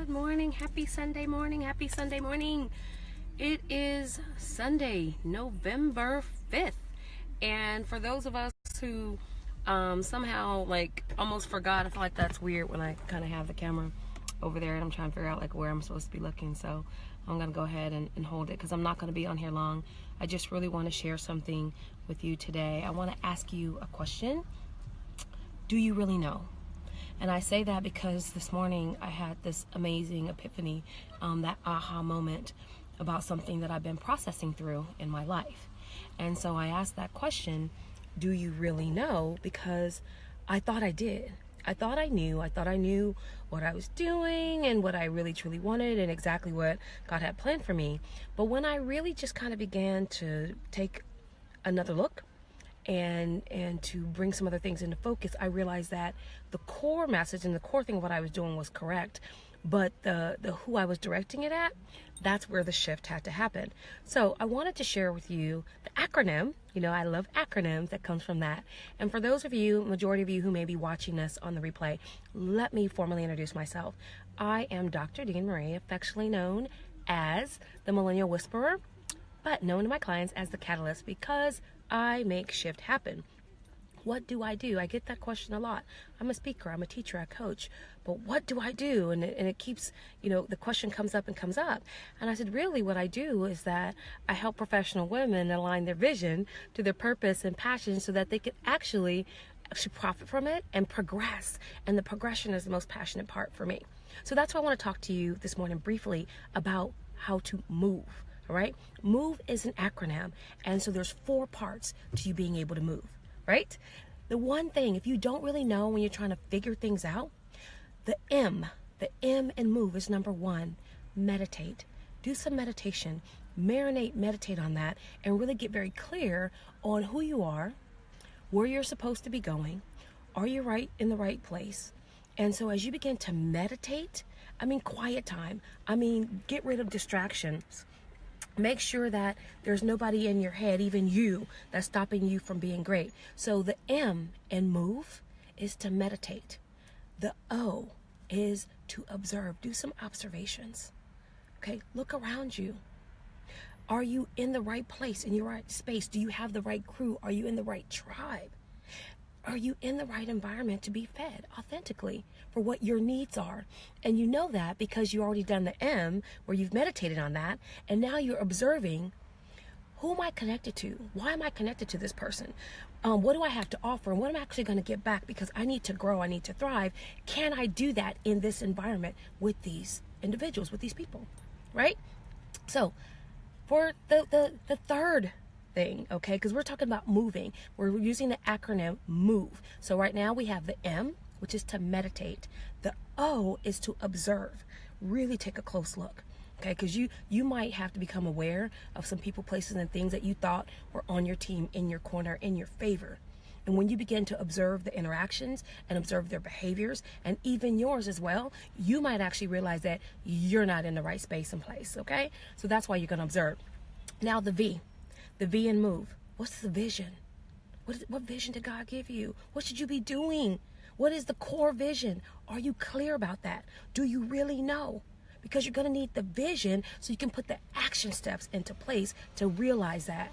Good morning. Happy Sunday morning. Happy Sunday morning. It is Sunday, November 5th. And for those of us who somehow almost forgot, I feel like that's weird when I kind of have the camera over there and I'm trying to figure out where I'm supposed to be looking. So I'm going to go ahead and hold it because I'm not going to be on here long. I just really want to share something with you today. I want to ask you a question. Do you really know? And I say that because this morning I had this amazing epiphany, that aha moment about something that I've been processing through in my life. And so I asked that question, do you really know? Because I thought I did. I thought I knew what I was doing and what I really truly wanted and exactly what God had planned for me. But when I really just kind of began to take another look and to bring some other things into focus, I realized that the core message and the core thing of what I was doing was correct, but the who I was directing it at, that's where the shift had to happen. So I wanted to share with you the acronym. I love acronyms that comes from that. And for those of you, majority of you who may be watching us on the replay, let me formally introduce myself. I am Dr. Dean Marie, affectionately known as the Millennial Whisperer, but known to my clients as the Catalyst because I make shift happen. What do? I get that question a lot. I'm a speaker, I'm a teacher, I coach, but what do I do? And it keeps, the question comes up. And I said, really what I do is that I help professional women align their vision to their purpose and passion so that they can actually profit from it and progress. And the progression is the most passionate part for me. So that's why I want to talk to you this morning briefly about how to move. All right. Move is an acronym. And so there's 4 parts to you being able to move, right? The one thing, if you don't really know when you're trying to figure things out, the M in move is number 1, meditate. Do some meditation, meditate on that and really get very clear on who you are, where you're supposed to be going. Are you in the right place? And so as you begin to meditate, quiet time, get rid of distractions. Make sure that there's nobody in your head, even you, that's stopping you from being great. So the M in move is to meditate. The O is to observe. Do some observations. Okay, look around you. Are you in the right place, in your right space? Do you have the right crew? Are you in the right tribe? Are you in the right environment to be fed authentically for what your needs are? And you know that because you already done the M where you've meditated on that. And now you're observing, who am I connected to? Why am I connected to this person? What do I have to offer? And what am I actually going to get back? Because I need to grow. I need to thrive. Can I do that in this environment with these individuals, with these people? Right? So for the third thing, okay, because we're talking about moving, we're using the acronym MOVE. So right now we have the M, which is to meditate. The O is to observe. Really take a close look, okay, because you might have to become aware of some people, places, and things that you thought were on your team, in your corner, in your favor. And when you begin to observe the interactions and observe their behaviors and even yours as well, you might actually realize that you're not in the right space and place, okay? So that's why you're going to observe. Now the V in move. What's the vision? What vision did God give you? What should you be doing? What is the core vision? Are you clear about that? Do you really know? Because you're going to need the vision so you can put the action steps into place to realize that.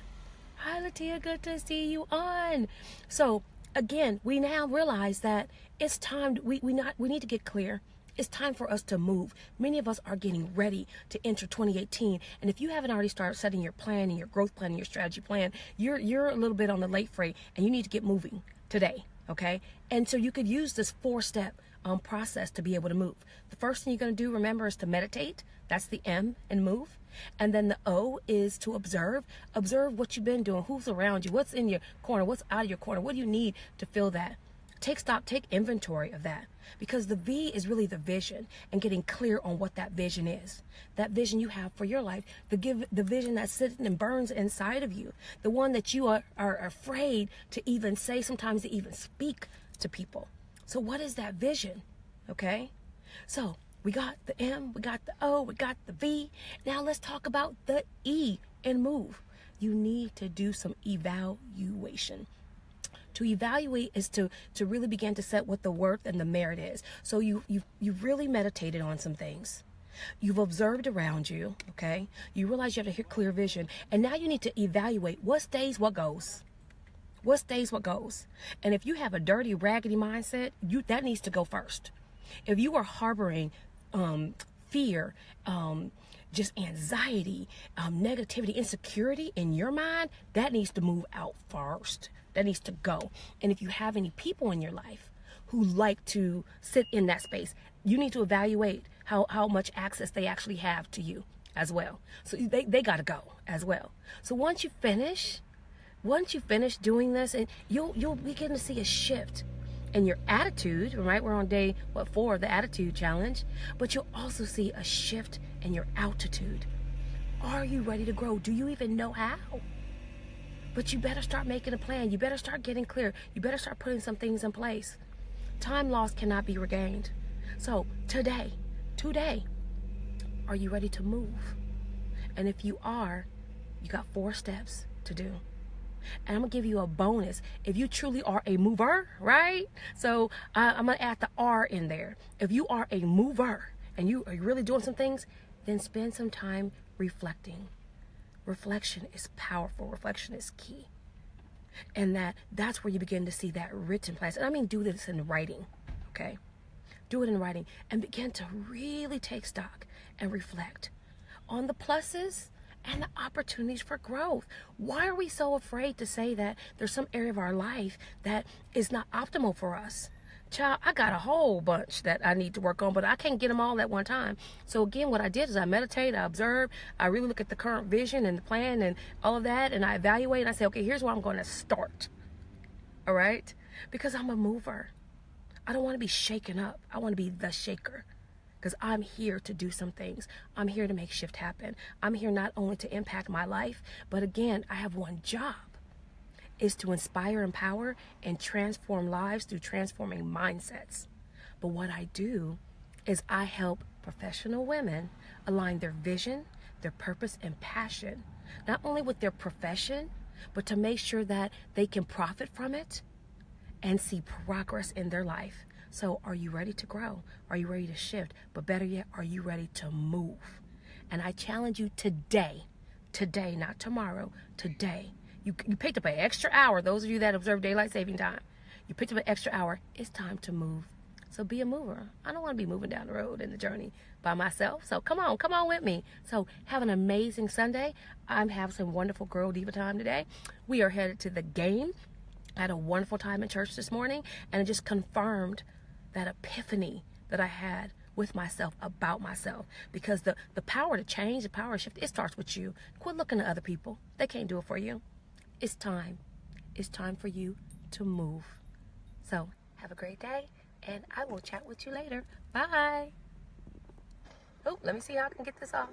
Hi, Latia, good to see you on. So again, we now realize that it's time. We need to get clear. It's time for us to move. Many of us are getting ready to enter 2018. And if you haven't already started setting your plan and your growth plan and your strategy plan, you're a little bit on the late freight and you need to get moving today. Okay. And so you could use this 4-step process to be able to move. The first thing you're going to do, remember, is to meditate. That's the M and move. And then the O is to observe. Observe what you've been doing, who's around you, what's in your corner, what's out of your corner. What do you need to fill that? Take stock, take inventory of that, because the V is really the vision and getting clear on what that vision is. That vision you have for your life, the vision that's sitting and burns inside of you, the one that you are afraid to even say, sometimes to even speak to people. So what is that vision? Okay. So we got the M, we got the O, we got the V. Now let's talk about the E in move. You need to do some evaluation. To evaluate is to really begin to set what the worth and the merit is. So you've really meditated on some things. You've observed around you, okay? You realize you have a clear vision. And now you need to evaluate what stays, what goes. What stays, what goes. And if you have a dirty, raggedy mindset, that needs to go first. If you are harboring fear, just anxiety, negativity, insecurity in your mind, that needs to move out first. That needs to go. And if you have any people in your life who like to sit in that space, you need to evaluate how much access they actually have to you as well. So they got to go as well. So once you finish doing this, and you'll begin to see a shift in your attitude, right? We're on day 4 of the attitude challenge, but you'll also see a shift in your altitude. Are you ready to grow? Do you even know how? But you better start making a plan. You better start getting clear. You better start putting some things in place. Time lost cannot be regained. So today, are you ready to move? And if you are, you got 4 steps to do. And I'm going to give you a bonus if you truly are a mover, right? So I'm going to add the R in there. If you are a mover and you are really doing some things, then spend some time reflecting. Reflection is powerful. Reflection is key. And that's where you begin to see that written place. And I mean, do this in writing, okay? Do it in writing and begin to really take stock and reflect on the pluses and the opportunities for growth. Why are we so afraid to say that there's some area of our life that is not optimal for us? Child, I got a whole bunch that I need to work on, but I can't get them all at one time. So again, what I did is I meditate, I observe, I really look at the current vision and the plan and all of that, and I evaluate and I say, okay, here's where I'm going to start. All right? Because I'm a mover. I don't want to be shaken up. I want to be the shaker. Because I'm here to do some things. I'm here to make shift happen. I'm here not only to impact my life, but again, I have one job. Is to inspire, empower, and transform lives through transforming mindsets. But what I do is I help professional women align their vision, their purpose, and passion, not only with their profession, but to make sure that they can profit from it and see progress in their life. So are you ready to grow? Are you ready to shift? But better yet, are you ready to move? And I challenge you today, not tomorrow, today. You picked up an extra hour. Those of you that observe daylight saving time, you picked up an extra hour. It's time to move. So be a mover. I don't want to be moving down the road in the journey by myself. So come on with me. So have an amazing Sunday. I'm having some wonderful Girl Diva time today. We are headed to the game. I had a wonderful time in church this morning, and it just confirmed that epiphany that I had with myself, about myself. Because the power to change, the power to shift, it starts with you. Quit looking at other people. They can't do it for you. It's time. It's time for you to move. So have a great day, and I will chat with you later. Bye. Oh, let me see how I can get this off.